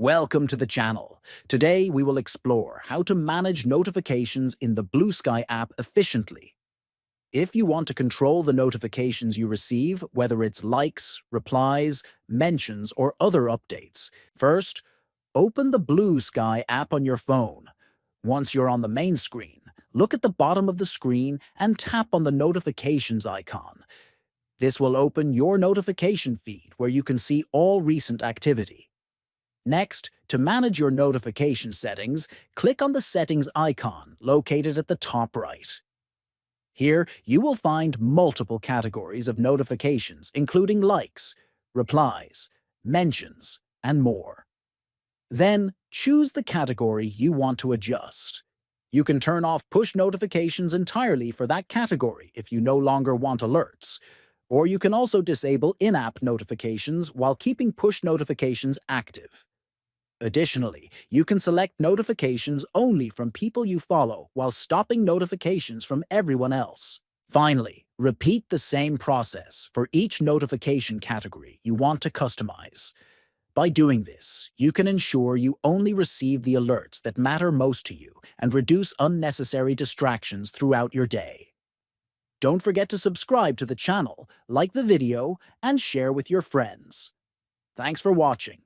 Welcome to the channel. Today we will explore how to manage notifications in the Bluesky app efficiently. If you want to control the notifications you receive, whether it's likes, replies, mentions, or other updates, first, open the Bluesky app on your phone. Once you're on the main screen, look at the bottom of the screen and tap on the notifications icon. This will open your notification feed where you can see all recent activity. Next, to manage your notification settings, click on the Settings icon located at the top right. Here, you will find multiple categories of notifications, including likes, replies, mentions, and more. Then, choose the category you want to adjust. You can turn off push notifications entirely for that category if you no longer want alerts, or you can also disable in-app notifications while keeping push notifications active. Additionally, you can select notifications only from people you follow while stopping notifications from everyone else. Finally, repeat the same process for each notification category you want to customize. By doing this, you can ensure you only receive the alerts that matter most to you and reduce unnecessary distractions throughout your day. Don't forget to subscribe to the channel, like the video, and share with your friends. Thanks for watching.